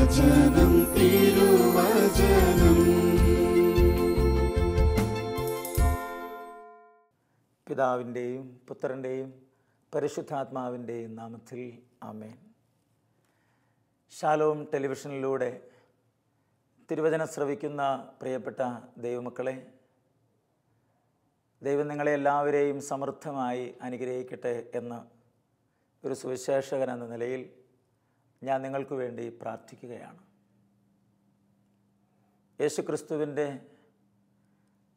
തിരുവചനം തിരുവചനം. പിതാവിൻ്റെയും പുത്രൻ്റെയും പരിശുദ്ധാത്മാവിൻ്റെയും നാമത്തിൽ ആമേൻ. ഷാലോം ടെലിവിഷനിലൂടെ തിരുവചനം ശ്രവിക്കുന്ന പ്രിയപ്പെട്ട ദൈവമക്കളെ, ദൈവം നിങ്ങളെ എല്ലാവരെയും സമൃദ്ധമായി അനുഗ്രഹിക്കട്ടെ എന്ന് ഒരു സുവിശേഷകൻ എന്ന നിലയിൽ ഞാൻ നിങ്ങൾക്ക് വേണ്ടി പ്രാർത്ഥിക്കുകയാണ്. യേശുക്രിസ്തുവിൻ്റെ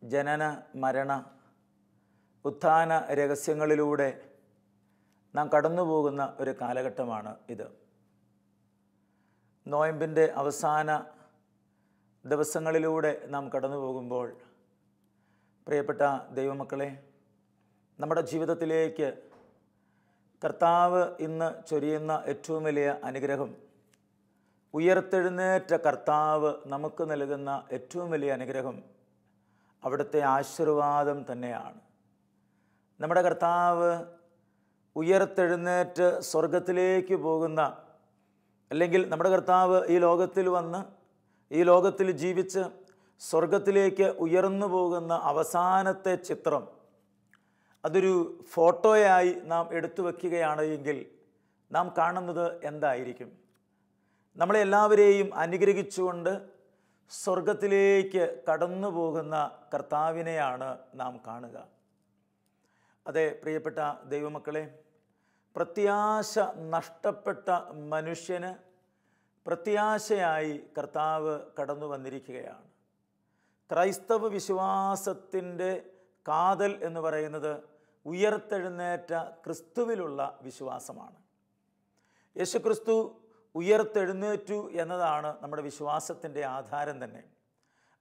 ജനന മരണ ഉത്ഥാന രഹസ്യങ്ങളിലൂടെ നാം കടന്നു പോകുന്ന ഒരു കാലഘട്ടമാണ് ഇത്. നോയമ്പിൻ്റെ അവസാന ദിവസങ്ങളിലൂടെ നാം കടന്നു പോകുമ്പോൾ പ്രിയപ്പെട്ട ദൈവമക്കളെ, നമ്മുടെ ജീവിതത്തിലേക്ക് കർത്താവ് ഇന്ന് ചൊരിയുന്ന ഏറ്റവും വലിയ അനുഗ്രഹം, ഉയർത്തെഴുന്നേറ്റ കർത്താവ് നമുക്ക് നൽകുന്ന ഏറ്റവും വലിയ അനുഗ്രഹം അവിടുത്തെ ആശീർവാദം തന്നെയാണ്. നമ്മുടെ കർത്താവ് ഉയർത്തെഴുന്നേറ്റ് സ്വർഗത്തിലേക്ക് പോകുന്ന, അല്ലെങ്കിൽ നമ്മുടെ കർത്താവ് ഈ ലോകത്തിൽ വന്ന് ഈ ലോകത്തിൽ ജീവിച്ച് സ്വർഗത്തിലേക്ക് ഉയർന്നു പോകുന്ന അവസാനത്തെ ചിത്രം, അതൊരു ഫോട്ടോയായി നാം എടുത്തു വയ്ക്കുകയാണ് എങ്കിൽ നാം കാണുന്നത് എന്തായിരിക്കും? നമ്മളെല്ലാവരെയും അനുഗ്രഹിച്ചുകൊണ്ട് സ്വർഗത്തിലേക്ക് കടന്നു പോകുന്ന കർത്താവിനെയാണ് നാം കാണുക. അതെ പ്രിയപ്പെട്ട ദൈവമക്കളെ, പ്രത്യാശ നഷ്ടപ്പെട്ട മനുഷ്യന് പ്രത്യാശയായി കർത്താവ് കടന്നു വന്നിരിക്കുകയാണ്. ക്രൈസ്തവ വിശ്വാസത്തിൻ്റെ കാതൽ എന്ന് പറയുന്നത് ഉയർത്തെഴുന്നേറ്റ ക്രിസ്തുവിലുള്ള വിശ്വാസമാണ്. യേശുക്രിസ്തു ഉയർത്തെഴുന്നേറ്റു എന്നതാണ് നമ്മുടെ വിശ്വാസത്തിൻ്റെ ആധാരം തന്നെ.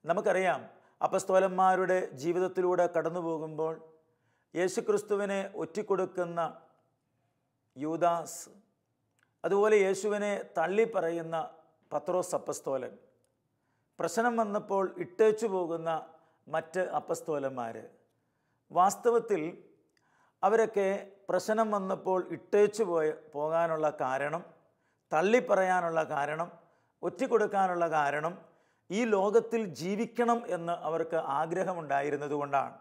നമുക്കറിയാം, അപ്പസ്തോലന്മാരുടെ ജീവിതത്തിലൂടെ കടന്നു പോകുമ്പോൾ യേശുക്രിസ്തുവിനെ ഒറ്റിക്കൊടുക്കുന്ന യൂദാസ്, അതുപോലെ യേശുവിനെ തള്ളിപ്പറയുന്ന പത്രോസ് അപ്പസ്തോലൻ, പ്രശ്നം വന്നപ്പോൾ ഇട്ടേച്ചു പോകുന്ന മറ്റ് അപ്പസ്തോലന്മാർ, വാസ്തവത്തിൽ അവരൊക്കെ പ്രശ്നം വന്നപ്പോൾ ഇട്ടേച്ചു പോകാനുള്ള കാരണം, തള്ളിപ്പറയാനുള്ള കാരണം, ഒറ്റിക്കൊടുക്കാനുള്ള കാരണം ഈ ലോകത്തിൽ ജീവിക്കണം എന്ന് അവർക്ക് ആഗ്രഹമുണ്ടായിരുന്നത് കൊണ്ടാണ്.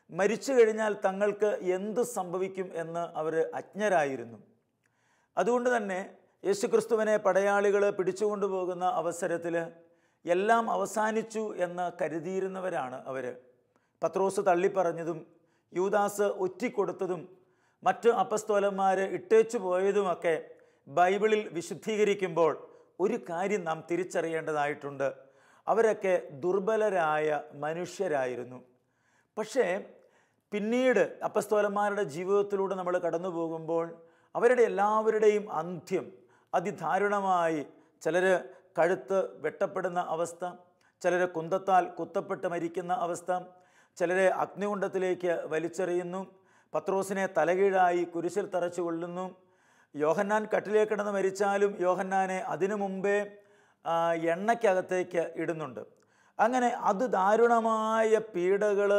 മരിച്ചു കഴിഞ്ഞാൽ തങ്ങൾക്ക് എന്ത് സംഭവിക്കും എന്ന് അവർ അജ്ഞരായിരുന്നു. അതുകൊണ്ട് തന്നെ യേശുക്രിസ്തുവിനെ പടയാളികൾ പിടിച്ചുകൊണ്ടുപോകുന്ന അവസരത്തിൽ എല്ലാം അവസാനിച്ചു എന്ന് കരുതിയിരുന്നവരാണ് അവർ. പത്രോസ് തള്ളിപ്പറഞ്ഞതും യൂദാസ് ഒറ്റിക്കൊടുത്തതും മറ്റ് അപ്പസ്തോലന്മാർ ഇട്ടേച്ചു പോയതുമൊക്കെ ബൈബിളിൽ വിശുദ്ധീകരിക്കുമ്പോൾ ഒരു കാര്യം നാം തിരിച്ചറിയേണ്ടതായിട്ടുണ്ട്. അവരൊക്കെ ദുർബലരായ മനുഷ്യരായിരുന്നു. പക്ഷേ പിന്നീട് അപ്പസ്തോലന്മാരുടെ ജീവിതത്തിലൂടെ നമ്മൾ കടന്നു പോകുമ്പോൾ അവരുടെ എല്ലാവരുടെയും അന്ത്യം അതിദാരുണമായി, ചിലർ കഴുത്ത് വെട്ടപ്പെടുന്ന അവസ്ഥ, ചിലർ കുന്തത്താൽ കുത്തപ്പെട്ട് മരിക്കുന്ന അവസ്ഥ, ചിലരെ അഗ്നികുണ്ഡത്തിലേക്ക് വലിച്ചെറിയുന്നു, പത്രോസിനെ തലകീഴായി കുരിശിൽ തറച്ചു കൊള്ളുന്നു. യോഹന്നാൻ കട്ടിലേക്ക് കിടന്ന് മരിച്ചാലും യോഹന്നാനെ അതിനു മുമ്പേ എണ്ണയ്ക്കകത്തേക്ക് ഇടുന്നുണ്ട്. അങ്ങനെ അതിദാരുണമായ പീഡകൾ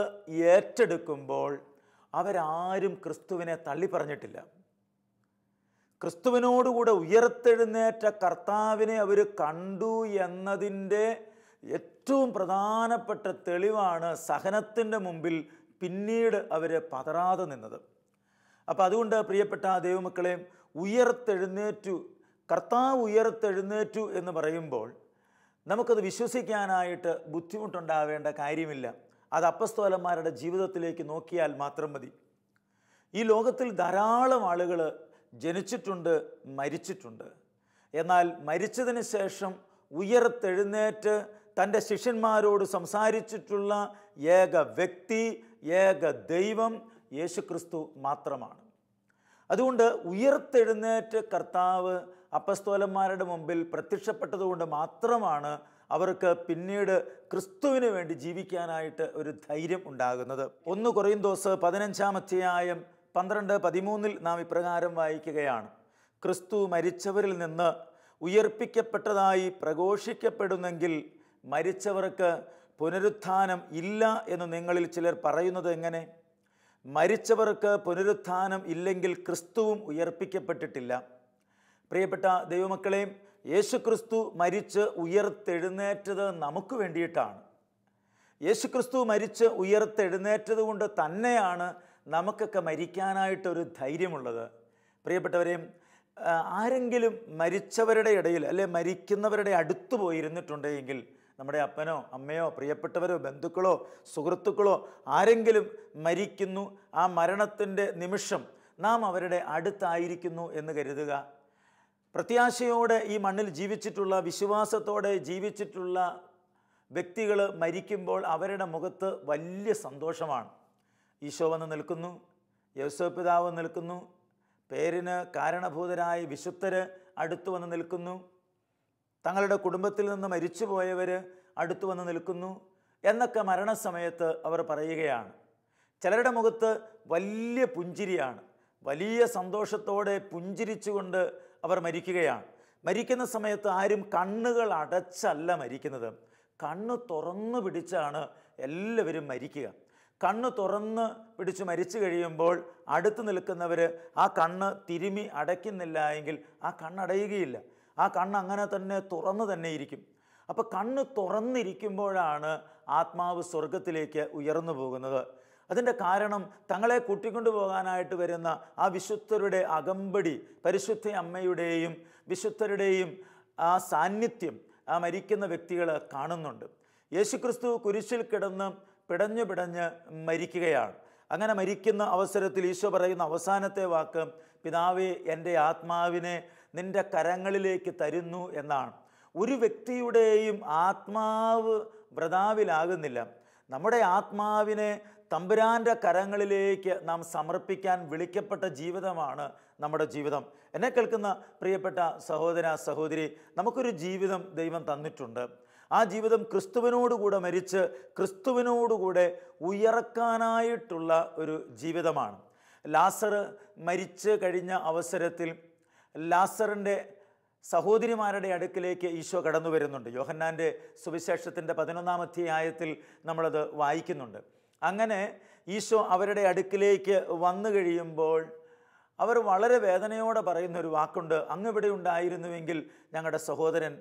ഏറ്റെടുക്കുമ്പോൾ അവരാരും ക്രിസ്തുവിനെ തള്ളിപ്പറഞ്ഞിട്ടില്ല. ക്രിസ്തുവിനോടുകൂടെ ഉയർത്തെഴുന്നേറ്റ കർത്താവിനെ അവർ കണ്ടു എന്നതിൻ്റെ ഏറ്റവും പ്രധാനപ്പെട്ട തെളിവാണ് സഹനത്തിൻ്റെ മുമ്പിൽ പിന്നീട് അവർ പതറാതെ നിന്നത്. അപ്പോൾ അതുകൊണ്ട് പ്രിയപ്പെട്ട ദൈവമക്കളെ, ഉയർത്തെഴുന്നേറ്റു, കർത്താവ് ഉയർത്തെഴുന്നേറ്റു എന്ന് പറയുമ്പോൾ നമുക്കത് വിശ്വസിക്കാനായിട്ട് ബുദ്ധിമുട്ടുണ്ടാവേണ്ട കാര്യമില്ല. അത് അപ്പസ്തോലന്മാരുടെ ജീവിതത്തിലേക്ക് നോക്കിയാൽ മാത്രം മതി. ഈ ലോകത്തിൽ ധാരാളം ആളുകൾ ജനിച്ചിട്ടുണ്ട്, മരിച്ചിട്ടുണ്ട്. എന്നാൽ മരിച്ചതിന് ശേഷം ഉയർത്തെഴുന്നേറ്റ് തൻ്റെ ശിഷ്യന്മാരോട് സംസാരിച്ചിട്ടുള്ള ഏക വ്യക്തി, ഏക ദൈവം യേശുക്രിസ്തു മാത്രമാണ്. അതുകൊണ്ട് ഉയർത്തെഴുന്നേറ്റ് കർത്താവ് അപ്പസ്തോലന്മാരുടെ മുമ്പിൽ പ്രത്യക്ഷപ്പെട്ടതുകൊണ്ട് മാത്രമാണ് അവർക്ക് പിന്നീട് ക്രിസ്തുവിന് വേണ്ടി ജീവിക്കാനായിട്ട് ഒരു ധൈര്യം ഉണ്ടാകുന്നത്. 1 കൊറിന്തോസ് 15-ാം അധ്യായം 12-13 നാം ഇപ്രകാരം വായിക്കുകയാണ്: ക്രിസ്തു മരിച്ചവരിൽ നിന്ന് ഉയർപ്പിക്കപ്പെട്ടതായി പ്രഘോഷിക്കപ്പെടുന്നെങ്കിൽ മരിച്ചവർക്ക് പുനരുത്ഥാനം ഇല്ല എന്ന് നിങ്ങളിൽ ചിലർ പറയുന്നത് എങ്ങനെ? മരിച്ചവർക്ക് പുനരുത്ഥാനം ഇല്ലെങ്കിൽ ക്രിസ്തുവും ഉയർപ്പിക്കപ്പെട്ടിട്ടില്ല. പ്രിയപ്പെട്ട ദൈവമക്കളെ, യേശുക്രിസ്തു മരിച്ച് ഉയർത്തെഴുന്നേറ്റത് നമുക്ക് വേണ്ടിയിട്ടാണ്. യേശുക്രിസ്തു മരിച്ച് ഉയർത്തെഴുന്നേറ്റത് കൊണ്ട് തന്നെയാണ് നമുക്കൊക്കെ മരിക്കാനായിട്ടൊരു ധൈര്യമുള്ളത്. പ്രിയപ്പെട്ടവരെയും, ആരെങ്കിലും മരിച്ചവരുടെ ഇടയിൽ അല്ലെ മരിക്കുന്നവരുടെ അടുത്ത് പോയിരുന്നിട്ടുണ്ടെങ്കിൽ, നമ്മുടെ അപ്പനോ അമ്മയോ പ്രിയപ്പെട്ടവരോ ബന്ധുക്കളോ സുഹൃത്തുക്കളോ ആരെങ്കിലും മരിക്കുന്നു, ആ മരണത്തിൻ്റെ നിമിഷം നാം അവരുടെ അടുത്തായിരിക്കുന്നു എന്ന് കരുതുക. പ്രത്യാശയോടെ ഈ മണ്ണിൽ ജീവിച്ചിട്ടുള്ള, വിശ്വാസത്തോടെ ജീവിച്ചിട്ടുള്ള വ്യക്തികൾ മരിക്കുമ്പോൾ അവരുടെ മുഖത്ത് വലിയ സന്തോഷമാണ്. ഈശോ വന്ന് നിൽക്കുന്നു, യോസേപ്പ് പിതാവ് നിൽക്കുന്നു, പേരിന് കാരണഭൂതരായ വിശുദ്ധർ അടുത്തു വന്ന് നിൽക്കുന്നു, തങ്ങളുടെ കുടുംബത്തിൽ നിന്ന് മരിച്ചുപോയവർ അടുത്തു വന്ന് നിൽക്കുന്നു എന്നൊക്കെ മരണസമയത്ത് അവർ പറയുകയാണ്. ചിലരുടെ മുഖത്ത് വലിയ പുഞ്ചിരിയാണ്, വലിയ സന്തോഷത്തോടെ പുഞ്ചിരിച്ചുകൊണ്ട് അവർ മരിക്കുകയാണ്. മരിക്കുന്ന സമയത്ത് ആരും കണ്ണുകൾ അടച്ചല്ല മരിക്കുന്നത്, കണ്ണ് തുറന്നു പിടിച്ചാണ് എല്ലാവരും മരിക്കുക. കണ്ണ് തുറന്ന് പിടിച്ച് മരിച്ചു കഴിയുമ്പോൾ അടുത്ത് നിൽക്കുന്നവർ ആ കണ്ണ് തിരുമി അടയ്ക്കുന്നില്ല എങ്കിൽ ആ കണ്ണടയുകയില്ല, ആ കണ്ണ് അങ്ങനെ തന്നെ തുറന്നു തന്നെ ഇരിക്കും. അപ്പോൾ കണ്ണ് തുറന്നിരിക്കുമ്പോഴാണ് ആത്മാവ് സ്വർഗത്തിലേക്ക് ഉയർന്നു പോകുന്നത്. അതിൻ്റെ കാരണം തങ്ങളെ കൂട്ടിക്കൊണ്ടു പോകാനായിട്ട് വരുന്ന ആ വിശുദ്ധരുടെ അകമ്പടി, പരിശുദ്ധ അമ്മയുടെയും വിശുദ്ധരുടെയും ആ സാന്നിധ്യം ആ മരിക്കുന്ന വ്യക്തികൾ കാണുന്നുണ്ട്. യേശുക്രിസ്തു കുരിശിൽ കിടന്ന് പിടഞ്ഞു പിടഞ്ഞ് മരിക്കുകയാണ്. അങ്ങനെ മരിക്കുന്ന അവസരത്തിൽ ഈശോ പറയുന്ന അവസാനത്തെ വാക്ക്, പിതാവേ, എൻ്റെ ആത്മാവിനെ നിൻ്റെ കരങ്ങളിലേക്ക് തരുന്നു എന്നാണ്. ഒരു വ്യക്തിയുടെയും ആത്മാവ് വ്രതാവിലാകുന്നില്ല. നമ്മുടെ ആത്മാവിനെ തമ്പുരാൻ്റെ കരങ്ങളിലേക്ക് നാം സമർപ്പിക്കാൻ വിളിക്കപ്പെട്ട ജീവിതമാണ് നമ്മുടെ ജീവിതം. എന്നെ കേൾക്കുന്ന പ്രിയപ്പെട്ട സഹോദര സഹോദരി, നമുക്കൊരു ജീവിതം ദൈവം തന്നിട്ടുണ്ട്. ആ ജീവിതം ക്രിസ്തുവിനോടുകൂടെ മരിച്ച് ക്രിസ്തുവിനോടുകൂടെ ഉയർക്കാനായിട്ടുള്ള ഒരു ജീവിതമാണ്. ലാസർ മരിച്ച് കഴിഞ്ഞ അവസരത്തിൽ ലാസറിൻ്റെ സഹോദരിമാരുടെ അടുക്കിലേക്ക് ഈശോ കടന്നു വരുന്നുണ്ട്. യോഹന്നാൻ്റെ സുവിശേഷത്തിൻ്റെ 11-ാം അധ്യായത്തിൽ നമ്മളത് വായിക്കുന്നുണ്ട്. അങ്ങനെ ഈശോ അവരുടെ അടുക്കിലേക്ക് വന്നു കഴിയുമ്പോൾ അവർ വളരെ വേദനയോടെ പറയുന്നൊരു വാക്കുണ്ട്, അങ്ങ് ഇവിടെ ഉണ്ടായിരുന്നുവെങ്കിൽ ഞങ്ങളുടെ സഹോദരൻ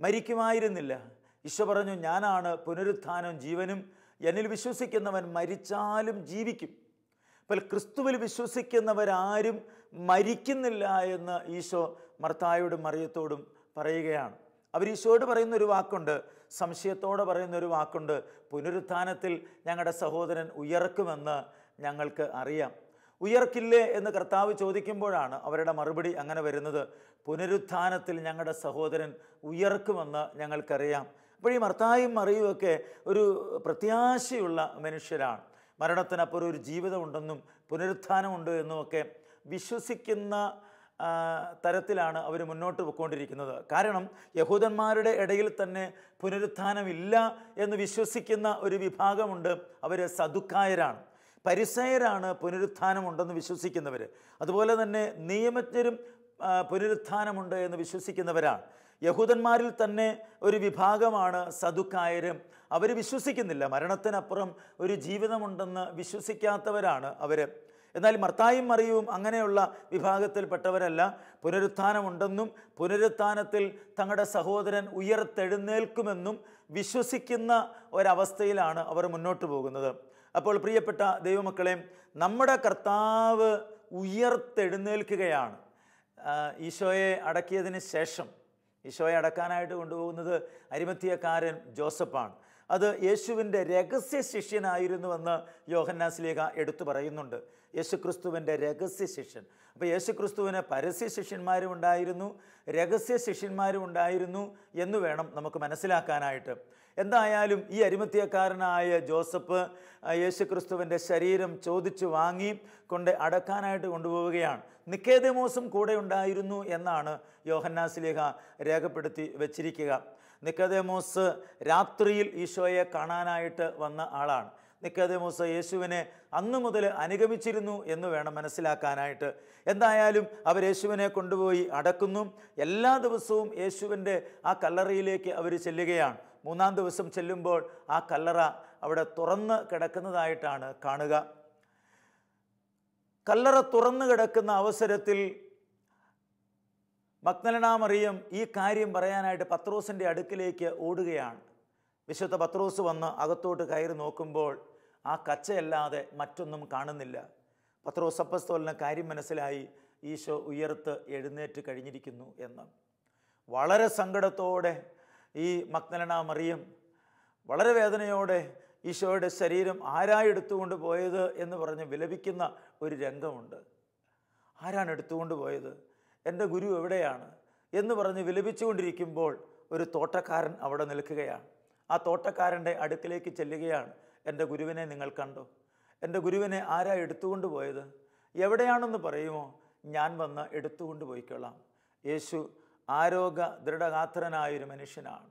മരിക്കുമായിരുന്നില്ല. ഈശോ പറഞ്ഞു, ഞാനാണ് പുനരുത്ഥാനവും ജീവനും, എന്നിൽ വിശ്വസിക്കുന്നവൻ മരിച്ചാലും ജീവിക്കും. അപ്പോൾ ക്രിസ്തുവിൽ വിശ്വസിക്കുന്നവരാരും മരിക്കുന്നില്ല എന്ന് ഈശോ മർത്തായോടും മറിയത്തോടും പറയുകയാണ്. അവർ ഈശോയോട് പറയുന്നൊരു വാക്കുണ്ട്, സംശയത്തോടെ പറയുന്നൊരു വാക്കുണ്ട്, പുനരുത്ഥാനത്തിൽ ഞങ്ങളുടെ സഹോദരൻ ഉയർക്കുമെന്ന് ഞങ്ങൾക്ക് അറിയാം. ഉയർക്കില്ലേ എന്ന് കർത്താവ് ചോദിക്കുമ്പോഴാണ് അവരുടെ മറുപടി അങ്ങനെ വരുന്നത്, പുനരുത്ഥാനത്തിൽ ഞങ്ങളുടെ സഹോദരൻ ഉയർക്കുമെന്ന് ഞങ്ങൾക്കറിയാം. അപ്പോൾ ഈ മർത്തായും മറിയുമൊക്കെ ഒരു പ്രത്യാശയുള്ള മനുഷ്യരാണ്. മരണത്തിനപ്പുറം ഒരു ജീവിതമുണ്ടെന്നും പുനരുത്ഥാനമുണ്ട് എന്നുമൊക്കെ വിശ്വസിക്കുന്ന തരത്തിലാണ് അവർ മുന്നോട്ട് പോയിക്കൊണ്ടിരിക്കുന്നത്. കാരണം യഹൂദന്മാരുടെ ഇടയിൽ തന്നെ പുനരുത്ഥാനമില്ല എന്ന് വിശ്വസിക്കുന്ന ഒരു വിഭാഗമുണ്ട്, അവർ സദുക്കായരാണ്. പരിസയരാണ് പുനരുത്ഥാനമുണ്ടെന്ന് വിശ്വസിക്കുന്നവർ. അതുപോലെ തന്നെ നിയമജ്ഞരും പുനരുത്ഥാനമുണ്ട് എന്ന് വിശ്വസിക്കുന്നവരാണ്. യഹൂദന്മാരിൽ തന്നെ ഒരു വിഭാഗമാണ് സദുക്കായരും. അവർ വിശ്വസിക്കുന്നില്ല, മരണത്തിനപ്പുറം ഒരു ജീവിതമുണ്ടെന്ന് വിശ്വസിക്കാത്തവരാണ് അവർ. എന്നാൽ മർത്തായും മറിയവും അങ്ങനെയുള്ള വിഭാഗത്തിൽപ്പെട്ടവരല്ല. പുനരുത്ഥാനമുണ്ടെന്നും പുനരുത്ഥാനത്തിൽ തങ്ങളുടെ സഹോദരൻ ഉയർത്തെഴുന്നേൽക്കുമെന്നും വിശ്വസിക്കുന്ന ഒരവസ്ഥയിലാണ് അവർ മുന്നോട്ട് പോകുന്നത്. അപ്പോൾ പ്രിയപ്പെട്ട ദൈവമക്കളെ, നമ്മുടെ കർത്താവ് ഉയർത്തെഴുന്നേൽക്കുകയാണ്. ഈശോയെ അടക്കിയതിന് ശേഷം ഈശോയെ അടക്കാനായിട്ട് കൊണ്ടുപോകുന്നത് അരിമത്ഥ്യക്കാരൻ ജോസഫാണ്. അത് യേശുവിൻ്റെ രഹസ്യ ശിഷ്യനായിരുന്നുവെന്ന് യോഹന്നാൻ ശ്ലീഹ എടുത്തു പറയുന്നുണ്ട്. യേശുക്രിസ്തുവിൻ്റെ രഹസ്യ ശിഷ്യൻ. അപ്പോൾ യേശുക്രിസ്തുവിന് പരസ്യ ശിഷ്യന്മാരും ഉണ്ടായിരുന്നു, രഹസ്യ ശിഷ്യന്മാരും ഉണ്ടായിരുന്നു എന്ന് വേണം നമുക്ക് മനസ്സിലാക്കാനായിട്ട്. എന്തായാലും ഈ അരിമത്ഥ്യക്കാരനായ ജോസഫ് യേശുക്രിസ്തുവിൻ്റെ ശരീരം ചോദിച്ചു വാങ്ങി കൊണ്ട് അടക്കാനായിട്ട് കൊണ്ടുപോവുകയാണ്. നിക്കോദേമോസും കൂടെ ഉണ്ടായിരുന്നു എന്നാണ് യോഹന്നാൻ ശ്ലീഹ രേഖപ്പെടുത്തി വച്ചിരിക്കുക. നിക്കോദേമോസ് രാത്രിയിൽ ഈശോയെ കാണാനായിട്ട് വന്ന ആളാണ്. നിക്കോദേമോസ് യേശുവിനെ അന്നു മുതൽ അനുഗമിച്ചിരുന്നു എന്ന് വേണം മനസ്സിലാക്കാനായിട്ട്. എന്തായാലും അവർ യേശുവിനെ കൊണ്ടുപോയി അടക്കുന്നു. എല്ലാ ദിവസവും യേശുവിൻ്റെ ആ കല്ലറയിലേക്ക് അവർ ചെല്ലുകയാണ്. 3-ാം ദിവസം ചെല്ലുമ്പോൾ ആ കല്ലറ അവിടെ തുറന്ന് കിടക്കുന്നതായിട്ടാണ് കാണുക. കല്ലറ തുറന്നു കിടക്കുന്ന അവസരത്തിൽ മഗ്ദലന മറിയം ഈ കാര്യം പറയാനായിട്ട് പത്രോസിൻ്റെ അടുക്കിലേക്ക് ഓടുകയാണ്. വിശുദ്ധ പത്രോസ് വന്ന് അകത്തോട്ട് കയറി നോക്കുമ്പോൾ ആ കച്ചയല്ലാതെ മറ്റൊന്നും കാണുന്നില്ല. പത്രോസ് അപ്പസ്തോലന് കാര്യം മനസ്സിലായി, ഈശോ ഉയർത്ത് എഴുന്നേറ്റ് കഴിഞ്ഞിരിക്കുന്നു എന്ന്. വളരെ സങ്കടത്തോടെ ഈ മഗ്ദലന മറിയം വളരെ വേദനയോടെ ഈശോയുടെ ശരീരം ആരായി എടുത്തുകൊണ്ട് പോയത് എന്ന് പറഞ്ഞ് വിലപിക്കുന്ന ഒരു രംഗമുണ്ട്. ആരാണ് എടുത്തുകൊണ്ട് പോയത്, എൻ്റെ ഗുരു എവിടെയാണ് എന്ന് പറഞ്ഞ് വിലപിച്ചുകൊണ്ടിരിക്കുമ്പോൾ ഒരു തോട്ടക്കാരൻ അവിടെ നിൽക്കുകയാണ്. ആ തോട്ടക്കാരൻ്റെ അടുക്കിലേക്ക് ചെല്ലുകയാണ്. എൻ്റെ ഗുരുവിനെ നിങ്ങൾ കണ്ടോ? എൻ്റെ ഗുരുവിനെ ആരാ എടുത്തുകൊണ്ട് പോയത്? എവിടെയാണെന്ന് പറയുമോ? ഞാൻ വന്ന് എടുത്തുകൊണ്ട് പോയിക്കൊള്ളാം. യേശു ആരോഗ്യ ദൃഢഗാത്രനായൊരു മനുഷ്യനാണ്.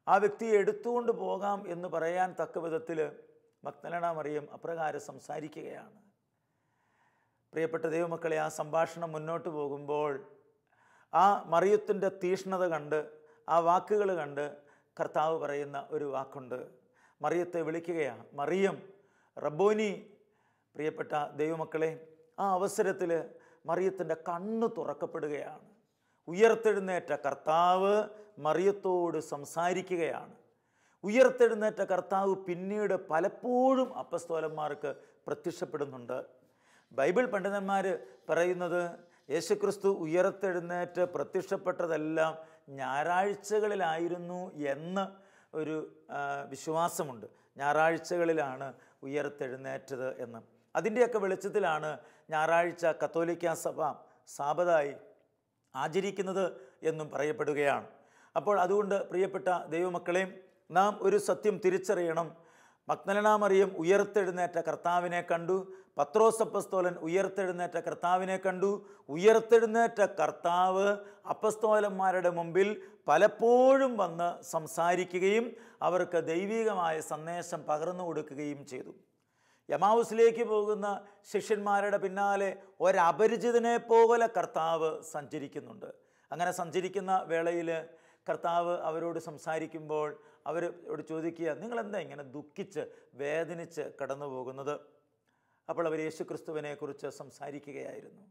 ആ വ്യക്തിയെ എടുത്തുകൊണ്ട് പോകാം എന്ന് പറയാൻ തക്ക വിധത്തിൽ മഗ്ദലന മറിയം അപ്രകാരം സംസാരിക്കുകയാണ്. പ്രിയപ്പെട്ട ദൈവമക്കളെ, ആ സംഭാഷണം മുന്നോട്ട് പോകുമ്പോൾ ആ മറിയത്തിൻ്റെ തീഷ്ണത കണ്ട്, ആ വാക്കുകൾ കണ്ട് കർത്താവ് പറയുന്ന ഒരു വാക്കുണ്ട്. മറിയത്തെ വിളിക്കുകയാണ്, മറിയം റബ്ബോനി. പ്രിയപ്പെട്ട ദൈവമക്കളെ, ആ അവസരത്തിൽ മറിയത്തിൻ്റെ കണ്ണ് തുറക്കപ്പെടുകയാണ്. ഉയർത്തെഴുന്നേറ്റ കർത്താവ് മറിയത്തോട് സംസാരിക്കുകയാണ്. ഉയർത്തെഴുന്നേറ്റ കർത്താവ് പിന്നീട് പലപ്പോഴും അപ്പസ്തോലന്മാർക്ക് പ്രത്യക്ഷപ്പെടുന്നുണ്ട്. ബൈബിൾ പണ്ഡിതന്മാർ പറയുന്നത് യേശുക്രിസ്തു ഉയർത്തെഴുന്നേറ്റ് പ്രത്യക്ഷപ്പെട്ടതെല്ലാം ഞായറാഴ്ചകളിലായിരുന്നു എന്ന് ഒരു വിശ്വാസമുണ്ട്. ഞായറാഴ്ചകളിലാണ് ഉയർത്തെഴുന്നേറ്റത് എന്ന്. അതിൻ്റെയൊക്കെ വെളിച്ചത്തിലാണ് ഞായറാഴ്ച കത്തോലിക്ക സഭ സാബതായി ആചരിക്കുന്നത് എന്നും പറയപ്പെടുകയാണ്. അപ്പോൾ അതുകൊണ്ട് പ്രിയപ്പെട്ട ദൈവമക്കളെ, നാം ഒരു സത്യം തിരിച്ചറിയണം. മഗ്ദലന മറിയം ഉയർത്തെഴുന്നേറ്റ കർത്താവിനെ കണ്ടു. പത്രോസ് അപ്പസ്തോലൻ ഉയർത്തെഴുന്നേറ്റ കർത്താവിനെ കണ്ടു. ഉയർത്തെഴുന്നേറ്റ കർത്താവ് അപ്പസ്തോലന്മാരുടെ മുമ്പിൽ പലപ്പോഴും വന്ന് സംസാരിക്കുകയും അവർക്ക് ദൈവികമായ സന്ദേശം പകർന്നു കൊടുക്കുകയും ചെയ്തു. എമാവുസിലേക്ക് പോകുന്ന ശിഷ്യന്മാരുടെ പിന്നാലെ ഒരപരിചിതനെ പോലെ കർത്താവ് സഞ്ചരിക്കുന്നുണ്ട്. അങ്ങനെ സഞ്ചരിക്കുന്ന വേളയിൽ കർത്താവ് അവരോട് സംസാരിക്കുമ്പോൾ അവരോട് ചോദിക്കുക, നിങ്ങളെന്താ ഇങ്ങനെ ദുഃഖിച്ച് വേദനിച്ച് കടന്നു പോകുന്നത്? അപ്പോൾ അവർ യേശുക്രിസ്തുവിനെ കുറിച്ച് സംസാരിക്കുകയായിരുന്നു.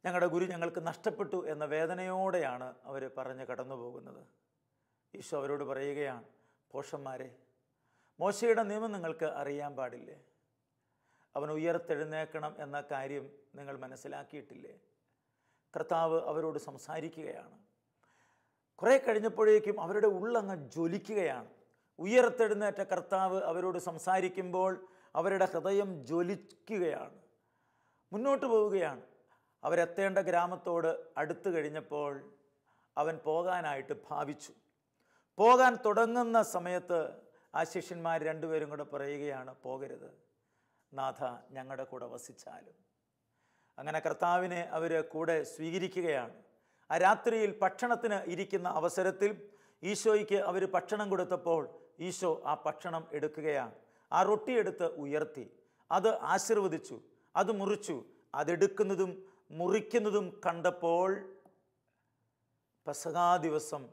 ഞങ്ങളുടെ ഗുരു ഞങ്ങൾക്ക് നഷ്ടപ്പെട്ടു എന്ന വേദനയോടെയാണ് അവർ പറഞ്ഞ് കടന്നു പോകുന്നത്. ഈശോ അവരോട് പറയുകയാണ്, പോഷന്മാരെ, മോശയുടെ നിയമം നിങ്ങൾക്ക് അറിയാൻ പാടില്ലേ? അവൻ ഉയർത്തെഴുന്നേൽക്കണം എന്ന കാര്യം നിങ്ങൾ മനസ്സിലാക്കിയിട്ടില്ലേ? കർത്താവ് അവരോട് സംസാരിക്കുകയാണ്. കുറേ കഴിഞ്ഞപ്പോഴേക്കും അവരുടെ ഉള്ളങ്ങ് ജ്വലിക്കുകയാണ്. ഉയർത്തെഴുന്നേറ്റ കർത്താവ് അവരോട് സംസാരിക്കുമ്പോൾ അവരുടെ ഹൃദയം ജ്വലിക്കുകയാണ്. മുന്നോട്ട് പോവുകയാണ്. അവരെത്തേണ്ട ഗ്രാമത്തോട് അടുത്ത് കഴിഞ്ഞപ്പോൾ അവൻ പോകാനായിട്ട് ഭാവിച്ചു. പോകാൻ തുടങ്ങുന്ന സമയത്ത് ആ ശിഷ്യന്മാർ രണ്ടുപേരും കൂടെ പറയുകയാണ്, പോകരുത് നാഥ, ഞങ്ങളുടെ കൂടെ വസിച്ചാലും. അങ്ങനെ കർത്താവിനെ അവർ കൂടെ സ്വീകരിക്കുകയാണ്. ആ രാത്രിയിൽ ഭക്ഷണത്തിന് ഇരിക്കുന്ന അവസരത്തിൽ ഈശോയ്ക്ക് അവർ ഭക്ഷണം കൊടുത്തപ്പോൾ ഈശോ ആ ഭക്ഷണം എടുക്കുകയാണ്. ആ റൊട്ടിയെടുത്ത് ഉയർത്തി അത് ആശീർവദിച്ചു, അത് മുറിച്ചു. അതെടുക്കുന്നതും മുറിക്കുന്നതും കണ്ടപ്പോൾ പെസഹാ ദിവസം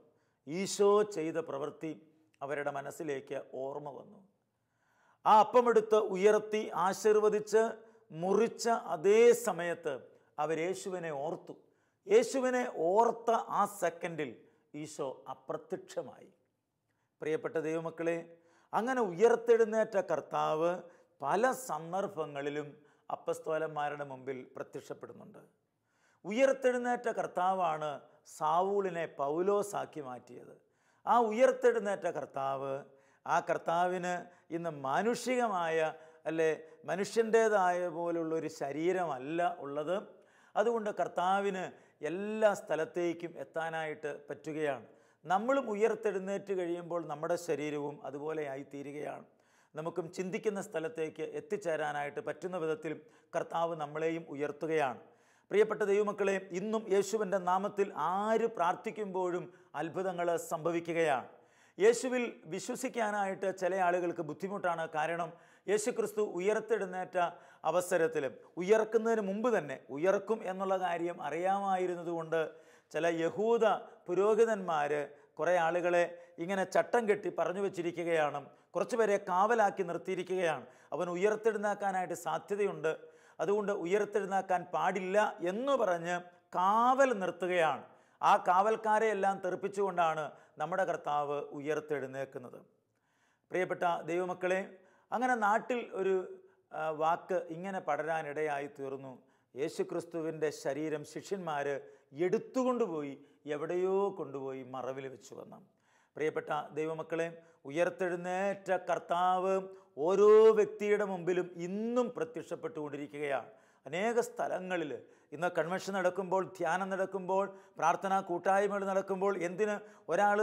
ഈശോ ചെയ്ത പ്രവൃത്തി അവരുടെ മനസ്സിലേക്ക് ഓർമ്മ വന്നു. ആ അപ്പമെടുത്ത് ഉയർത്തി ആശീർവദിച്ച് മുറിച്ച അതേ സമയത്ത് അവർ യേശുവിനെ ഓർത്തു. യേശുവിനെ ഓർത്ത ആ സെക്കൻഡിൽ ഈശോ അപ്രത്യക്ഷമായി. പ്രിയപ്പെട്ട ദൈവമക്കളെ, അങ്ങനെ ഉയർത്തെഴുന്നേറ്റ കർത്താവ് പല സന്ദർഭങ്ങളിലും അപ്പസ്തോലന്മാരുടെ മുമ്പിൽ പ്രത്യക്ഷപ്പെടുന്നുണ്ട്. ഉയർത്തെഴുന്നേറ്റ കർത്താവാണ് സാവൂളിനെ പൗലോസാക്കി മാറ്റിയത്. ആ ഉയർത്തെഴുന്നേറ്റ കർത്താവ്, ആ കർത്താവിന് ഇന്ന് മാനുഷികമായ മനുഷ്യൻ്റേതായ പോലുള്ളൊരു ശരീരമല്ല ഉള്ളത്. അതുകൊണ്ട് കർത്താവിന് എല്ലാ സ്ഥലത്തേക്കും എത്താനായിട്ട് പറ്റുകയാണ്. നമ്മളും ഉയർത്തെഴുന്നേറ്റ് കഴിയുമ്പോൾ നമ്മുടെ ശരീരവും അതുപോലെ ആയിത്തീരുകയാണ്. നമുക്കും ചിന്തിക്കുന്ന സ്ഥലത്തേക്ക് എത്തിച്ചേരാനായിട്ട് പറ്റുന്ന വിധത്തിൽ കർത്താവ് നമ്മളെയും ഉയർത്തുകയാണ്. പ്രിയപ്പെട്ട ദൈവമക്കളെ, ഇന്നും യേശുവിൻ്റെ നാമത്തിൽ ആര് പ്രാർത്ഥിക്കുമ്പോഴും അത്ഭുതങ്ങൾ സംഭവിക്കുകയാണ്. യേശുവിൽ വിശ്വസിക്കാനായിട്ട് ചില ആളുകൾക്ക് ബുദ്ധിമുട്ടാണ്. കാരണം യേശുക്രിസ്തു ഉയർത്തെഴുന്നേറ്റ അവസരത്തിൽ ഉയർക്കുന്നതിന് മുമ്പ് തന്നെ ഉയർക്കും എന്നുള്ള കാര്യം അറിയാമായിരുന്നതുകൊണ്ട് ചില യഹൂദ പുരോഹിതന്മാർ കുറേ ആളുകളെ ഇങ്ങനെ ചട്ടം കെട്ടി പറഞ്ഞു വച്ചിരിക്കുകയാണ്. കുറച്ചുപേരെ കാവലാക്കി നിർത്തിയിരിക്കുകയാണ്. അവൻ ഉയർത്തെഴുന്നേൽക്കാനായിട്ട് സാധ്യതയുണ്ട്, അതുകൊണ്ട് ഉയർത്തെഴുന്നേൽക്കാൻ പാടില്ല എന്ന് പറഞ്ഞ് കാവൽ നിർത്തുകയാണ്. ആ കാവൽക്കാരെ എല്ലാം തെറിപ്പിച്ചുകൊണ്ടാണ് നമ്മുടെ കർത്താവ് ഉയർത്തെഴുന്നേൽക്കുന്നത്. പ്രിയപ്പെട്ട ദൈവമക്കളെ, അങ്ങനെ നാട്ടിൽ ഒരു വാക്ക് ഇങ്ങനെ പടരാനിടയായി തീർന്നു. യേശുക്രിസ്തുവിൻ്റെ ശരീരം ശിഷ്യന്മാർ എടുത്തുകൊണ്ടുപോയി എവിടെയോ കൊണ്ടുപോയി മറവിൽ വെച്ചു വന്നു. പ്രിയപ്പെട്ട ദൈവമക്കളെ, ഉയർത്തെഴുന്നേറ്റ കർത്താവ് ഓരോ വ്യക്തിയുടെ മുമ്പിലും ഇന്നും പ്രത്യക്ഷപ്പെട്ടുകൊണ്ടിരിക്കുകയാണ്. അനേക സ്ഥലങ്ങളിൽ ഇന്ന് കൺവെൻഷൻ നടക്കുമ്പോൾ, ധ്യാനം നടക്കുമ്പോൾ, പ്രാർത്ഥനാ കൂട്ടായ്മകൾ നടക്കുമ്പോൾ, എന്തിന് ഒരാൾ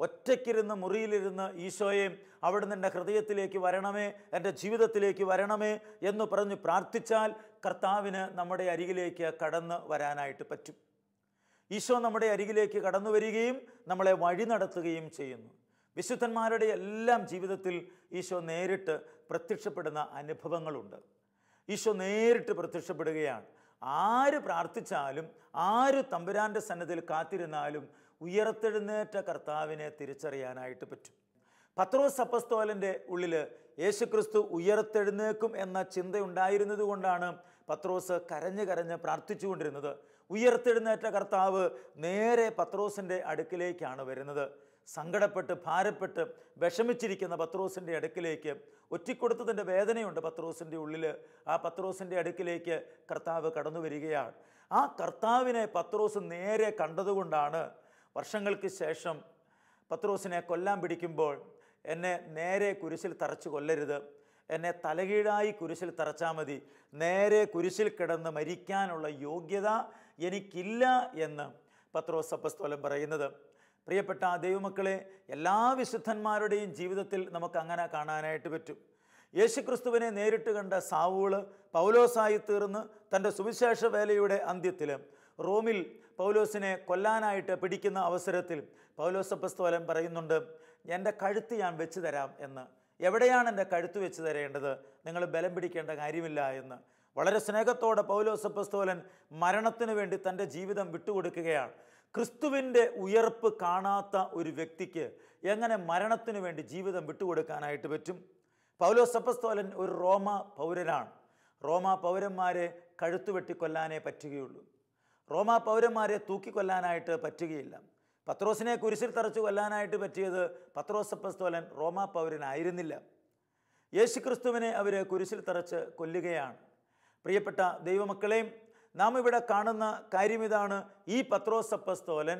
ഒറ്റയ്ക്കിരുന്ന് മുറിയിലിരുന്ന് ഈശോയെ അവിടുന്ന് എൻ്റെ ഹൃദയത്തിലേക്ക് വരണമേ, എൻ്റെ ജീവിതത്തിലേക്ക് വരണമേ എന്ന് പറഞ്ഞ് പ്രാർത്ഥിച്ചാൽ കർത്താവിന് നമ്മുടെ അരികിലേക്ക് കടന്നു വരാനായിട്ട് പറ്റും. ഈശോ നമ്മുടെ അരികിലേക്ക് കടന്നു വരികയും നമ്മളെ വഴി നടത്തുകയും ചെയ്യുന്നു. വിശുദ്ധന്മാരുടെ എല്ലാം ജീവിതത്തിൽ ഈശോ നേരിട്ട് പ്രത്യക്ഷപ്പെടുന്ന അനുഭവങ്ങളുണ്ട്. ഈശോ നേരിട്ട് പ്രത്യക്ഷപ്പെടുകയാണ്. ആര് പ്രാർത്ഥിച്ചാലും, ആര് തമ്പുരാൻ്റെ സന്നിധിയിൽ കാത്തിരുന്നാലും ഉയർത്തെഴുന്നേറ്റ കർത്താവിനെ തിരിച്ചറിയാനായിട്ട് പറ്റും. പത്രോസ് അപ്പസ്തോലൻ്റെ ഉള്ളിൽ യേശുക്രിസ്തു ഉയർത്തെഴുന്നേക്കും എന്ന ചിന്തയുണ്ടായിരുന്നത് കൊണ്ടാണ് പത്രോസ് കരഞ്ഞ് കരഞ്ഞ് പ്രാർത്ഥിച്ചുകൊണ്ടിരുന്നത്. ഉയർത്തെഴുന്നേറ്റ കർത്താവ് നേരെ പത്രോസിൻ്റെ അടുക്കിലേക്കാണ് വരുന്നത്. സങ്കടപ്പെട്ട് ഭാരപ്പെട്ട് വിഷമിച്ചിരിക്കുന്ന പത്രോസിൻ്റെ അടുക്കിലേക്ക്, ഒറ്റിക്കൊടുത്തതിൻ്റെ വേദനയുണ്ട് പത്രോസിൻ്റെ ഉള്ളിൽ. ആ പത്രോസിൻ്റെ അടുക്കിലേക്ക് കർത്താവ് കടന്നു വരികയാണ്. ആ കർത്താവിനെ പത്രോസ് നേരെ കണ്ടതുകൊണ്ടാണ് വർഷങ്ങൾക്ക് ശേഷം പത്രോസിനെ കൊല്ലാൻ പിടിക്കുമ്പോൾ, എന്നെ നേരെ കുരിശിൽ തറച്ച് കൊല്ലരുത്, എന്നെ തലകീഴായി കുരിശിൽ തറച്ചാൽ മതി, നേരെ കുരിശിൽ കിടന്ന് മരിക്കാനുള്ള യോഗ്യത എനിക്കില്ല എന്ന് പത്രോസ് അപ്പസ്തോലൻ പറയുന്നത്. പ്രിയപ്പെട്ട ദൈവമക്കളെ, എല്ലാ വിശുദ്ധന്മാരുടെയും ജീവിതത്തിൽ നമുക്ക് അങ്ങനെ കാണാനായിട്ട് പറ്റും. യേശുക്രിസ്തുവിനെ നേരിട്ട് കണ്ട സാവൂള് പൗലോസായി തീർന്ന് തൻ്റെ സുവിശേഷ വേലയുടെ അന്ത്യത്തിൽ റോമിൽ പൗലോസിനെ കൊല്ലാനായിട്ട് പിടിക്കുന്ന അവസരത്തിൽ പൗലോസ് അപ്പസ്തോലൻ പറയുന്നുണ്ട്, എൻ്റെ കഴുത്ത് ഞാൻ വെച്ച് തരാം എന്ന്. എവിടെയാണ് എൻ്റെ കഴുത്ത് വെച്ച് തരേണ്ടത്? നിങ്ങൾ ബലം പിടിക്കേണ്ട കാര്യമില്ല എന്ന് വളരെ സ്നേഹത്തോടെ പൗലോസ് അപ്പസ്തോലൻ മരണത്തിന് വേണ്ടി തൻ്റെ ജീവിതം വിട്ടുകൊടുക്കുകയാണ്. ക്രിസ്തുവിൻ്റെ ഉയർപ്പ് കാണാത്ത ഒരു വ്യക്തിക്ക് എങ്ങനെ മരണത്തിന് വേണ്ടി ജീവിതം വിട്ടുകൊടുക്കാനായിട്ട് പറ്റും? പൗലോസ് അപ്പസ്തോലൻ ഒരു റോമ പൗരനാണ്. റോമ പൗരന്മാരെ കഴുത്ത് വെട്ടിക്കൊല്ലാനേ പറ്റുകയുള്ളൂ. റോമ പൗരന്മാരെ തൂക്കിക്കൊല്ലാനായിട്ട് പറ്റുകയില്ല. പത്രോസിനെ കുരിശിൽ തറച്ച് കൊല്ലാനായിട്ട് പറ്റിയത് പത്രോസ് അപ്പസ്തോലൻ റോമ പൗരനായിരുന്നില്ല. യേശുക്രിസ്തുവിനെ അവർ കുരിശിൽ തറച്ച് കൊല്ലുകയാണ്. പ്രിയപ്പെട്ട ദൈവമക്കളെയും, നാം ഇവിടെ കാണുന്ന കാര്യം ഇതാണ്. ഈ പത്രോസ് അപ്പസ്തോലൻ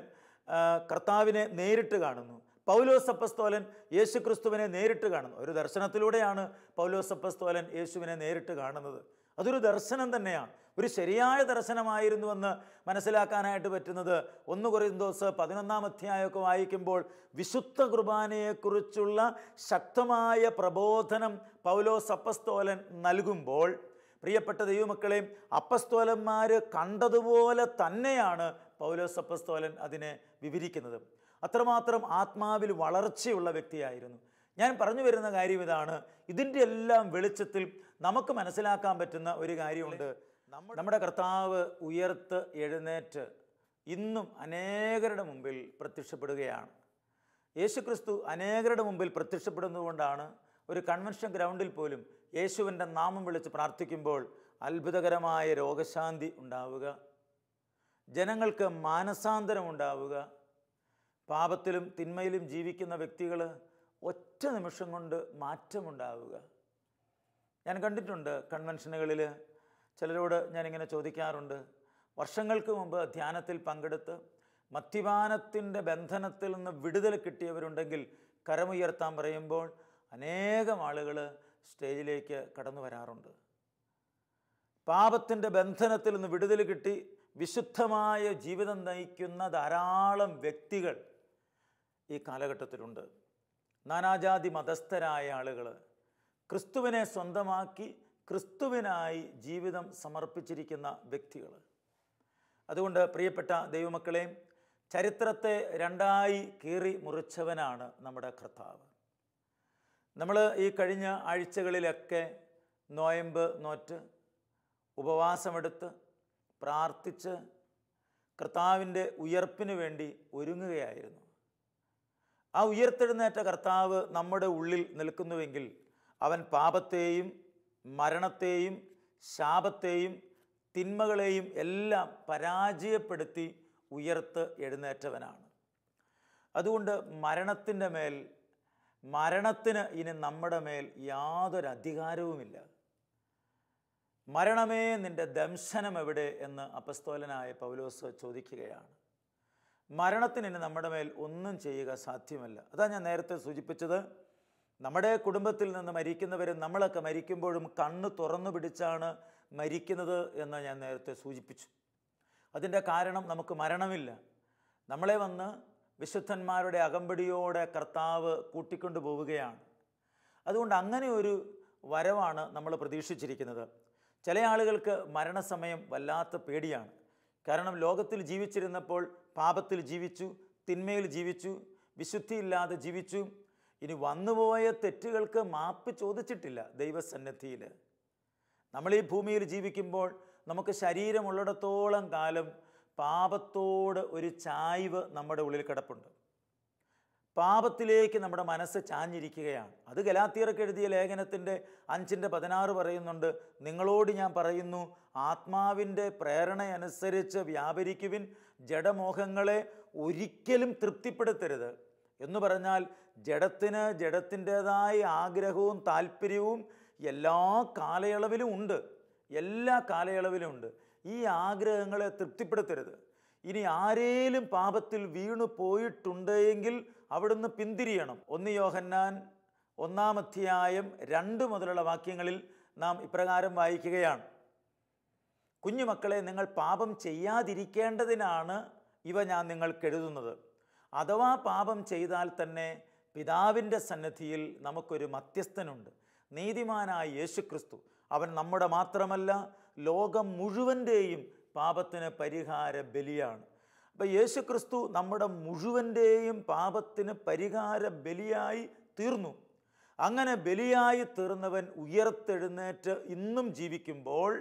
കർത്താവിനെ നേരിട്ട് കാണുന്നു. പൗലോസ് അപ്പസ്തോലൻ യേശുക്രിസ്തുവിനെ നേരിട്ട് കാണുന്നു. ഒരു ദർശനത്തിലൂടെയാണ് പൗലോസ് അപ്പസ്തോലൻ യേശുവിനെ നേരിട്ട് കാണുന്നത്. അതൊരു ദർശനം തന്നെയാണ്, ഒരു ശരിയായ ദർശനമായിരുന്നുവെന്ന് മനസ്സിലാക്കാനായിട്ട് പറ്റുന്നത് 1 കൊരിന്തോസ് 11-ാം അധ്യായമൊക്കെ വായിക്കുമ്പോൾ വിശുദ്ധ കുർബാനയെക്കുറിച്ചുള്ള ശക്തമായ പ്രബോധനം പൗലോസ് അപ്പസ്തോലൻ നൽകുമ്പോൾ, പ്രിയപ്പെട്ട ദൈവമക്കളെ, അപ്പസ്തോലന്മാർ കണ്ടതുപോലെ തന്നെയാണ് പൗലോസ് അപ്പസ്തോലൻ അതിനെ വിവരിക്കുന്നത്. അത്രമാത്രം ആത്മാവിൽ വളർച്ചയുള്ള വ്യക്തിയായിരുന്നു. ഞാൻ പറഞ്ഞു വരുന്ന കാര്യം ഇതാണ്. ഇതിൻ്റെ എല്ലാം വെളിച്ചത്തിൽ നമുക്ക് മനസ്സിലാക്കാൻ പറ്റുന്ന ഒരു കാര്യമുണ്ട്. നമ്മുടെ കർത്താവ് ഉയർത്ത് എഴുന്നേറ്റ് ഇന്നും അനേകരുടെ മുമ്പിൽ പ്രത്യക്ഷപ്പെടുകയാണ്. യേശുക്രിസ്തു അനേകരുടെ മുമ്പിൽ പ്രത്യക്ഷപ്പെടുന്നതുകൊണ്ടാണ് ഒരു കൺവെൻഷൻ ഗ്രൗണ്ടിൽ പോലും യേശുവിൻ്റെ നാമം വിളിച്ച് പ്രാർത്ഥിക്കുമ്പോൾ അത്ഭുതകരമായ രോഗശാന്തി ഉണ്ടാവുക, ജനങ്ങൾക്ക് മാനസാന്തരം ഉണ്ടാവുക, പാപത്തിലും തിന്മയിലും ജീവിക്കുന്ന വ്യക്തികൾ ഒറ്റ നിമിഷം കൊണ്ട് മാറ്റമുണ്ടാവുക. ഞാൻ കണ്ടിട്ടുണ്ട് കൺവെൻഷനുകളിൽ ചിലരോട് ഞാനിങ്ങനെ ചോദിക്കാറുണ്ട്, വർഷങ്ങൾക്ക് മുമ്പ് ധ്യാനത്തിൽ പങ്കെടുത്ത് മദ്യപാനത്തിൻ്റെ ബന്ധനത്തിൽ നിന്ന് വിടുതൽ കിട്ടിയവരുണ്ടെങ്കിൽ കരമുയർത്താൻ പറയുമ്പോൾ അനേകം ആളുകൾ സ്റ്റേജിലേക്ക് കടന്നു വരാറുണ്ട്. പാപത്തിൻ്റെ ബന്ധനത്തിൽ നിന്ന് വിടുതൽ കിട്ടി വിശുദ്ധമായ ജീവിതം നയിക്കുന്ന ധാരാളം വ്യക്തികൾ ഈ കാലഘട്ടത്തിലുണ്ട്. നാനാജാതി മതസ്ഥരായ ആളുകൾ ക്രിസ്തുവിനെ സ്വന്തമാക്കി ക്രിസ്തുവിനായി ജീവിതം സമർപ്പിച്ചിരിക്കുന്ന വ്യക്തികൾ. അതുകൊണ്ട് പ്രിയപ്പെട്ട ദൈവമക്കളെ, ചരിത്രത്തെ രണ്ടായി കീറി മുറിച്ചവനാണ് നമ്മുടെ കർത്താവ്. നമ്മൾ ഈ കഴിഞ്ഞ ആഴ്ചകളിലൊക്കെ നോയമ്പ് നോറ്റ് ഉപവാസമെടുത്ത് പ്രാർത്ഥിച്ച് കർത്താവിൻ്റെ ഉയർപ്പിന് വേണ്ടി ഒരുങ്ങുകയായിരുന്നു. ആ ഉയർത്തെഴുന്നേറ്റ കർത്താവ് നമ്മുടെ ഉള്ളിൽ നിൽക്കുന്നുവെങ്കിൽ അവൻ പാപത്തെയും മരണത്തെയും ശാപത്തെയും തിന്മകളെയും എല്ലാം പരാജയപ്പെടുത്തി ഉയർത്ത് എഴുന്നേറ്റവനാണ്. അതുകൊണ്ട് മരണത്തിന് ഇനി നമ്മുടെ മേൽ യാതൊരു അധികാരവുമില്ല. മരണമേ, നിന്റെ ദംശനം എവിടെ എന്ന് അപ്പസ്തോലനായ പൗലോസ് ചോദിക്കുകയാണ്. മരണത്തിന് ഇനി നമ്മുടെ മേൽ ഒന്നും ചെയ്യുക സാധ്യമല്ല. അതാ ഞാൻ നേരത്തെ സൂചിപ്പിച്ചത്, നമ്മുടെ കുടുംബത്തിൽ നിന്ന് മരിക്കുന്നവരും നമ്മളൊക്കെ മരിക്കുമ്പോഴും കണ്ണ് തുറന്നു പിടിച്ചാണ് മരിക്കുന്നത് എന്ന് ഞാൻ നേരത്തെ സൂചിപ്പിച്ചു. അതിൻ്റെ കാരണം നമുക്ക് മരണമില്ല. നമ്മളെ വന്ന് വിശുദ്ധന്മാരുടെ അകമ്പടിയോടെ കർത്താവ് കൂട്ടിക്കൊണ്ടു പോവുകയാണ്. അതുകൊണ്ട് അങ്ങനെ ഒരു വരവാണ് നമ്മൾ പ്രതീക്ഷിച്ചിരിക്കുന്നത്. ചില ആളുകൾക്ക് മരണസമയം വല്ലാത്ത പേടിയാണ്. കാരണം ലോകത്തിൽ ജീവിച്ചിരുന്നപ്പോൾ പാപത്തിൽ ജീവിച്ചു, തിന്മയിൽ ജീവിച്ചു, വിശുദ്ധിയില്ലാതെ ജീവിച്ചു. ഇനി വന്നുപോയ തെറ്റുകൾക്ക് മാപ്പ് ചോദിച്ചിട്ടില്ല ദൈവസന്നിധിയിൽ. നമ്മൾ ഈ ഭൂമിയിൽ ജീവിക്കുമ്പോൾ നമുക്ക് ശരീരമുള്ളിടത്തോളം കാലം പാപത്തോട് ഒരു ചായ്വ് നമ്മുടെ ഉള്ളിൽ കിടപ്പുണ്ട്. പാപത്തിലേക്ക് നമ്മുടെ മനസ്സ് ചാഞ്ഞിരിക്കുകയാണ്. അത് ഗലാത്യർക്ക് എഴുതിയ ലേഖനത്തിൻ്റെ 5:16 പറയുന്നുണ്ട്, നിങ്ങളോട് ഞാൻ പറയുന്നു, ആത്മാവിൻ്റെ പ്രേരണയനുസരിച്ച് വ്യാപരിക്കുവിൻ, ജഡമോഹങ്ങളെ ഒരിക്കലും തൃപ്തിപ്പെടുത്തരുത്. എന്ന് പറഞ്ഞാൽ ജഡത്തിന് ജഡത്തിൻ്റെതായ ആഗ്രഹവും താല്പര്യവും എല്ലാ കാലയളവിലും ഉണ്ട്. ഈ ആഗ്രഹങ്ങളെ തൃപ്തിപ്പെടുത്തരുത്. ഇനി ആരേലും പാപത്തിൽ വീണു പോയിട്ടുണ്ടെങ്കിൽ അവിടുന്ന് പിന്തിരിയണം. 1 യോഹന്നാൻ 1-ാം അധ്യായം 2 മുതലുള്ള വാക്യങ്ങളിൽ നാം ഇപ്രകാരം വായിക്കുകയാണ്, കുഞ്ഞുമക്കളെ, നിങ്ങൾ പാപം ചെയ്യാതിരിക്കേണ്ടതിനാണ് ഇവ ഞാൻ നിങ്ങൾക്ക് എഴുതുന്നത്. അഥവാ പാപം ചെയ്താൽ തന്നെ പിതാവിൻ്റെ സന്നിധിയിൽ നമുക്കൊരു മധ്യസ്ഥനുണ്ട്, നീതിമാനായ യേശുക്രിസ്തു. അവൻ നമ്മുടെ മാത്രമല്ല, ലോകം മുഴുവൻ്റെയും പാപത്തിന് പരിഹാര ബലിയാണ്. അപ്പം യേശുക്രിസ്തു നമ്മുടെ മുഴുവൻ്റെയും പാപത്തിന് പരിഹാര ബലിയായി തീർന്നു. അങ്ങനെ ബലിയായി തീർന്നവൻ ഉയർത്തെഴുന്നേറ്റ് ഇന്നും ജീവിക്കുമ്പോൾ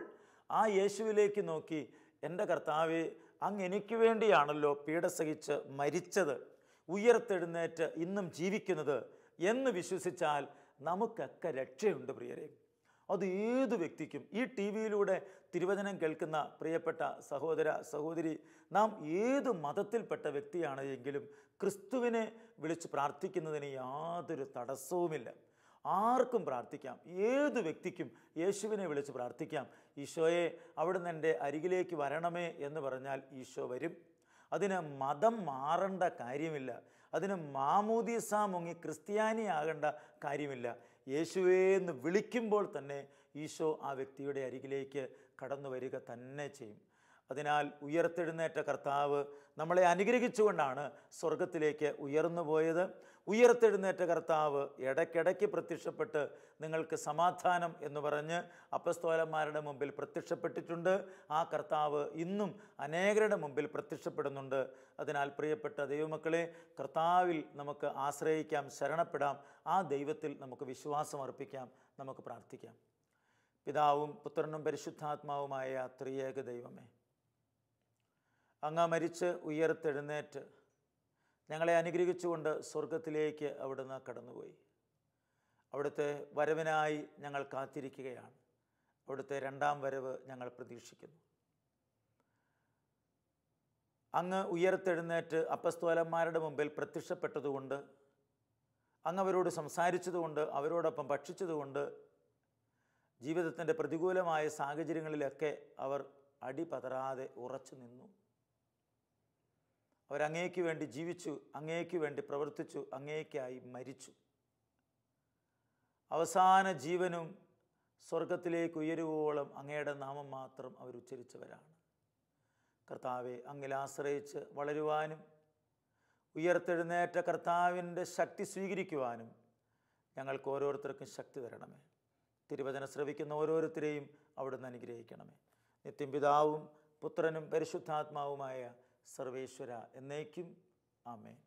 ആ യേശുവിലേക്ക് നോക്കി, എൻ്റെ കർത്താവേ, അങ്ങ് എനിക്ക് വേണ്ടിയാണല്ലോ പീഡ സഹിച്ച് മരിച്ചത്, ഉയർത്തെഴുന്നേറ്റ് ഇന്നും ജീവിക്കുന്നത് എന്ന് വിശ്വസിച്ചാൽ നമുക്കൊക്കെ രക്ഷയുണ്ട് പ്രിയരെ. അത് ഏതു വ്യക്തിക്കും, ഈ ടി വിയിലൂടെ തിരുവചനം കേൾക്കുന്ന പ്രിയപ്പെട്ട സഹോദര സഹോദരി, നാം ഏത് മതത്തിൽപ്പെട്ട വ്യക്തിയാണ് എങ്കിലും ക്രിസ്തുവിനെ വിളിച്ച് പ്രാർത്ഥിക്കുന്നതിന് യാതൊരു തടസ്സവുമില്ല. ആർക്കും പ്രാർത്ഥിക്കാം, ഏത് വ്യക്തിക്കും യേശുവിനെ വിളിച്ച് പ്രാർത്ഥിക്കാം. ഈശോയെ, അവിടുന്ന് എൻ്റെ അരികിലേക്ക് വരണമേ എന്ന് പറഞ്ഞാൽ ഈശോ വരും. അതിന് മതം മാറേണ്ട കാര്യമില്ല, അതിന് മാമോദീസ മുങ്ങി ക്രിസ്ത്യാനിയാകേണ്ട കാര്യമില്ല. യേശുവേ എന്ന് വിളിക്കുമ്പോൾ തന്നെ ഈശോ ആ വ്യക്തിയുടെ അരികിലേക്ക് കടന്നു വരിക തന്നെ ചെയ്യും. അതിനാൽ ഉയർത്തെഴുന്നേറ്റ കർത്താവ് നമ്മളെ അനുഗ്രഹിച്ചുകൊണ്ടാണ് സ്വർഗത്തിലേക്ക് ഉയർന്നു പോയത്. ഉയർത്തെഴുന്നേറ്റ കർത്താവ് ഇടയ്ക്കിടയ്ക്ക് പ്രത്യക്ഷപ്പെട്ട് നിങ്ങൾക്ക് സമാധാനം എന്ന് പറഞ്ഞ് അപ്പസ്തോലന്മാരുടെ മുമ്പിൽ പ്രത്യക്ഷപ്പെട്ടിട്ടുണ്ട്. ആ കർത്താവ് ഇന്നും അനേകരുടെ മുമ്പിൽ പ്രത്യക്ഷപ്പെടുന്നുണ്ട്. അതിനാൽ പ്രിയപ്പെട്ട ദൈവമക്കളെ, കർത്താവിൽ നമുക്ക് ആശ്രയിക്കാം, ശരണപ്പെടാം. ആ ദൈവത്തിൽ നമുക്ക് വിശ്വാസം അർപ്പിക്കാം. നമുക്ക് പ്രാർത്ഥിക്കാം. പിതാവും പുത്രനും പരിശുദ്ധാത്മാവുമായ ത്രിയേക ദൈവമേ, അങ്ങ് മരിച്ച് ഉയർത്തെഴുന്നേറ്റ് ഞങ്ങളെ അനുഗ്രഹിച്ചുകൊണ്ട് സ്വർഗത്തിലേക്ക് അവിടുന്ന് കടന്നുപോയി. അവിടുത്തെ വരവിനായി ഞങ്ങൾ കാത്തിരിക്കുകയാണ്. അവിടുത്തെ 2ാം വരവ് ഞങ്ങൾ പ്രതീക്ഷിക്കുന്നു. അങ്ങ് ഉയർത്തെഴുന്നേറ്റ് അപ്പസ്തോലന്മാരുടെ മുമ്പിൽ പ്രത്യക്ഷപ്പെട്ടതുകൊണ്ട്, അങ്ങ് അവരോട് സംസാരിച്ചതുകൊണ്ട്, അവരോടൊപ്പം ഭക്ഷിച്ചതുകൊണ്ട് ജീവിതത്തിൻ്റെ പ്രതികൂലമായ സാഹചര്യങ്ങളിലൊക്കെ അവർ അടിപതറാതെ ഉറച്ചു നിന്നു. അവരങ്ങേക്ക് വേണ്ടി ജീവിച്ചു, അങ്ങേക്ക് വേണ്ടി പ്രവർത്തിച്ചു, അങ്ങേക്കായി മരിച്ചു. അവസാന ജീവനും സ്വർഗത്തിലേക്ക് ഉയരുവോളം അങ്ങയുടെ നാമം മാത്രം അവർ ഉച്ചരിച്ചവരാണ്. കർത്താവെ, അങ്ങിൽ ആശ്രയിച്ച് വളരുവാനും ഉയർത്തെഴുന്നേറ്റ കർത്താവിൻ്റെ ശക്തി സ്വീകരിക്കുവാനും ഞങ്ങൾക്ക് ഓരോരുത്തർക്കും ശക്തി തരണമേ. തിരുവചനം ശ്രവിക്കുന്ന ഓരോരുത്തരെയും അവിടുന്ന് അനുഗ്രഹിക്കണമേ. നിത്യം പിതാവും പുത്രനും പരിശുദ്ധാത്മാവുമായ സർവേശ്വര എന്നേക്കും ആമേൻ.